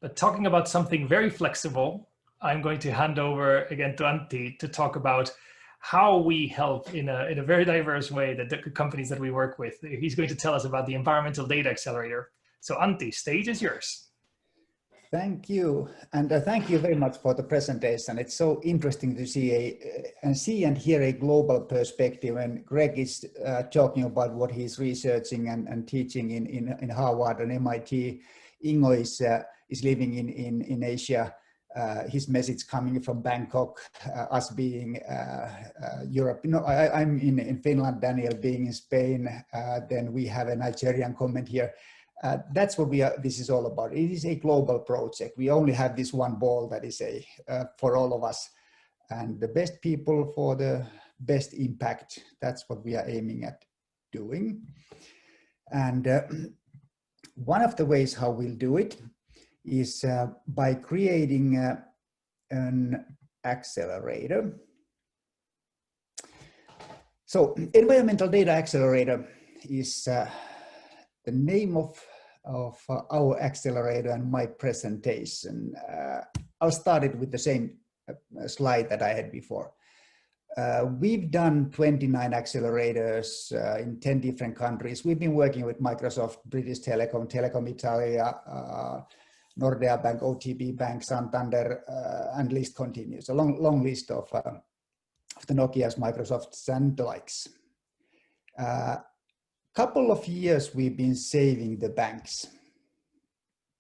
But talking about something very flexible, I'm going to hand over again to Antti to talk about how we help in a very diverse way the companies that we work with. He's going to tell us about the Environmental Data Accelerator. So Antti, stage is yours. Thank you, and thank you very much for the presentation. It's so interesting to see and hear a global perspective. And Greg is talking about what he's researching and teaching in Harvard and MIT. Ingo is living in Asia. His message coming from Bangkok, us being Europe. You know, I'm in Finland, Daniel being in Spain. Then we have a Nigerian comment here. That's what this is all about. It is a global project. We only have this one ball that is for all of us, and the best people for the best impact. That's what we are aiming at doing. And one of the ways how we'll do it is by creating an accelerator. So Environmental Data Accelerator is the name of our accelerator and my presentation. I'll start it with the same slide that I had before. We've done 29 accelerators in 10 different countries. We've been working with Microsoft, British Telecom, Telecom Italia, Nordea Bank, OTP Bank, Santander, and list continues. A long list of the Nokias, Microsofts, and the likes. Couple of years we've been saving the banks,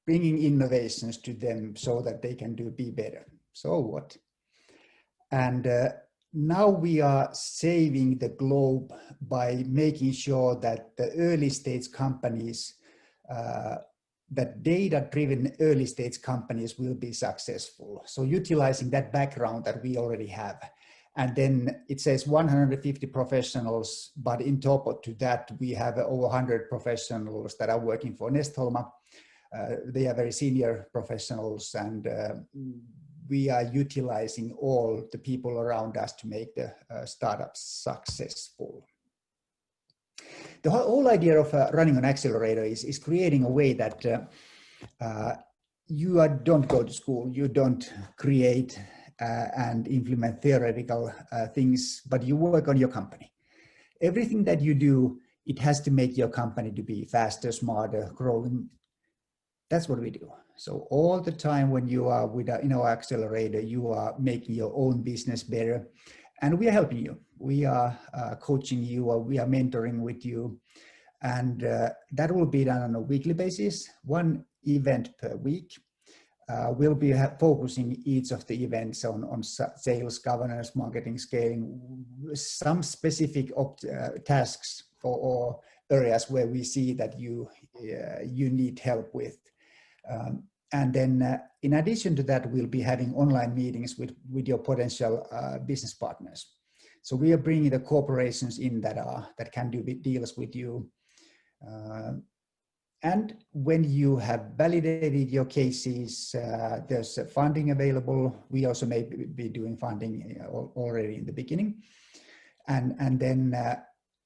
bringing innovations to them so that they can be better. So what? And now we are saving the globe by making sure that the early stage companies, that data-driven early stage companies will be successful. So utilizing that background that we already have. And then it says 150 professionals, but in top to that, we have over 100 professionals that are working for Nestholma. They are very senior professionals, and we are utilizing all the people around us to make the startups successful. The whole idea of running an accelerator is creating a way that you don't go to school, you don't create and implement theoretical things, but you work on your company. Everything that you do, it has to make your company to be faster, smarter, growing. That's what we do. So all the time when you are in our accelerator, you are making your own business better, and we are helping you. We are coaching you, or we are mentoring with you, and that will be done on a weekly basis, one event per week. We'll be focusing each of the events on sales, governance, marketing, scaling, some specific tasks or areas where we see that you need help with. And then in addition to that, we'll be having online meetings with your potential business partners. So we are bringing the corporations in that can do deals with you. And when you have validated your cases, there's funding available. We also may be doing funding already in the beginning. And then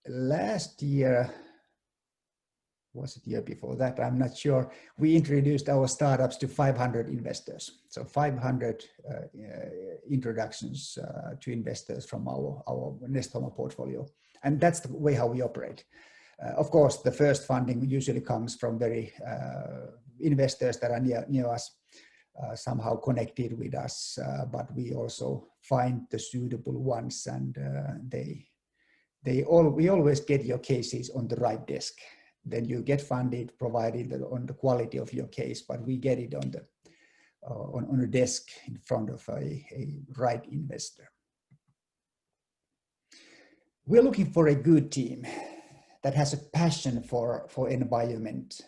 last year, was it year before that? I'm not sure. We introduced our startups to 500 investors. So 500 introductions to investors from our Nestholma portfolio. And that's the way how we operate. Of course, the first funding usually comes from very investors that are near us, somehow connected with us, but we also find the suitable ones, and we always get your cases on the right desk. Then you get funded, provided on the quality of your case, but we get it on a desk in front of a right investor. We're looking for a good team that has a passion for environment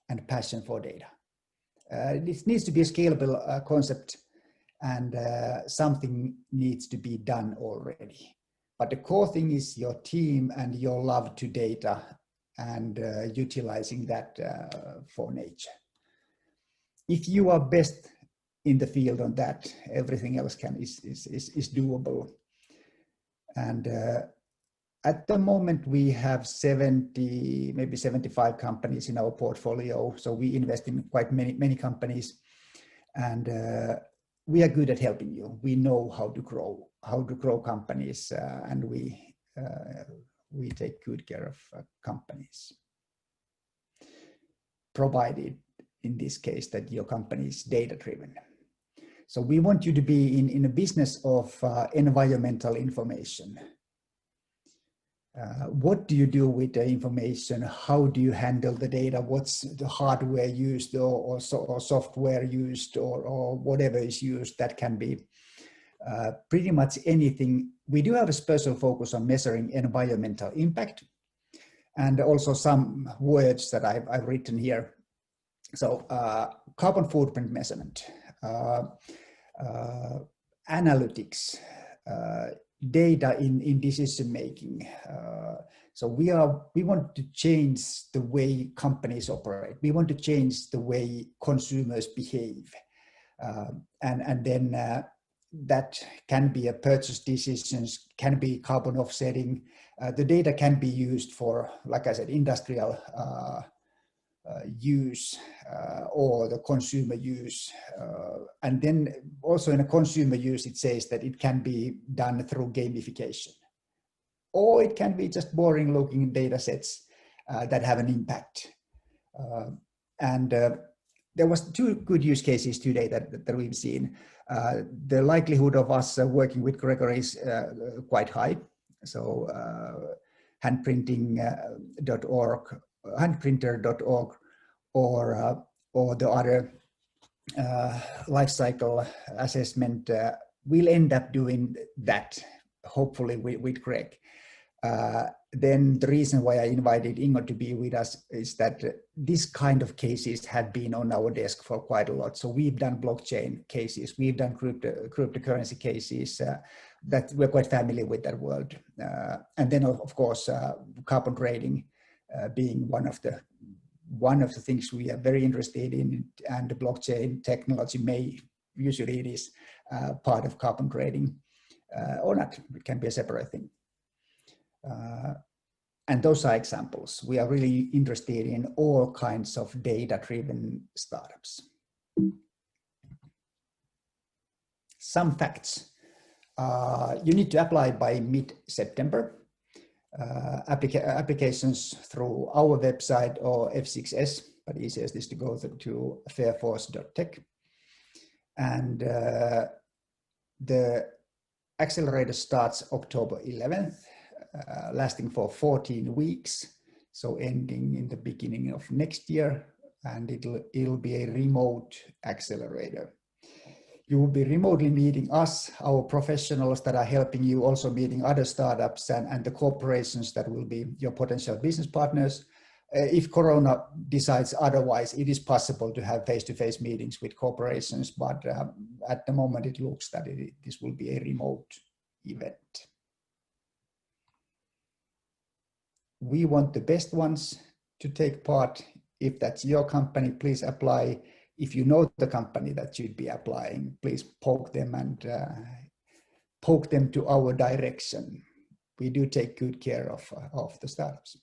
and passion for data. This needs to be a scalable concept, and something needs to be done already. But the core thing is your team and your love to data and utilizing that for nature. If you are best in the field on that, everything else is doable. And at the moment, we have 70, maybe 75 companies in our portfolio. So we invest in quite many companies. And we are good at helping you. We know how to grow companies, and we take good care of companies, provided in this case that your company is data driven. So we want you to be in a business of environmental information. What do you do with the information? How do you handle the data? What's the hardware used or software used or whatever is used? That can be pretty much anything. We do have a special focus on measuring environmental impact, and also some words that I've written here. So carbon footprint measurement, analytics, data in decision making. So we want to change the way companies operate. We want to change the way consumers behave, and then that can be a purchase decisions, can be carbon offsetting. The data can be used for, like I said, industrial use or the consumer use, and then also in a consumer use it says that it can be done through gamification, or it can be just boring looking data sets that have an impact. And there was 2 good use cases today that we've seen. The likelihood of us working with Gregory is quite high. So handprinting.org, handprinter.org, or the other life cycle assessment, we'll end up doing that, hopefully with Greg. Then the reason why I invited Ingo to be with us is that this kind of cases have been on our desk for quite a lot. So we've done blockchain cases, we've done cryptocurrency cases, that we're quite familiar with that world. And then of course, carbon trading being one of the things we are very interested in, and the blockchain technology usually it is part of carbon trading, or not, it can be a separate thing. And those are examples. We are really interested in all kinds of data-driven startups. Some facts. You need to apply by mid-September. Applications through our website or F6S, but easiest is to go to fairforce.tech. And the accelerator starts October 11th. Lasting for 14 weeks, so ending in the beginning of next year, and it'll be a remote accelerator. You will be remotely meeting us, our professionals that are helping you, also meeting other startups and the corporations that will be your potential business partners. If Corona decides otherwise, it is possible to have face-to-face meetings with corporations, but at the moment it looks that this will be a remote event. We want the best ones to take part. If that's your company, please apply. If you know the company that you'd be applying, please poke them and poke them to our direction. We do take good care of the startups.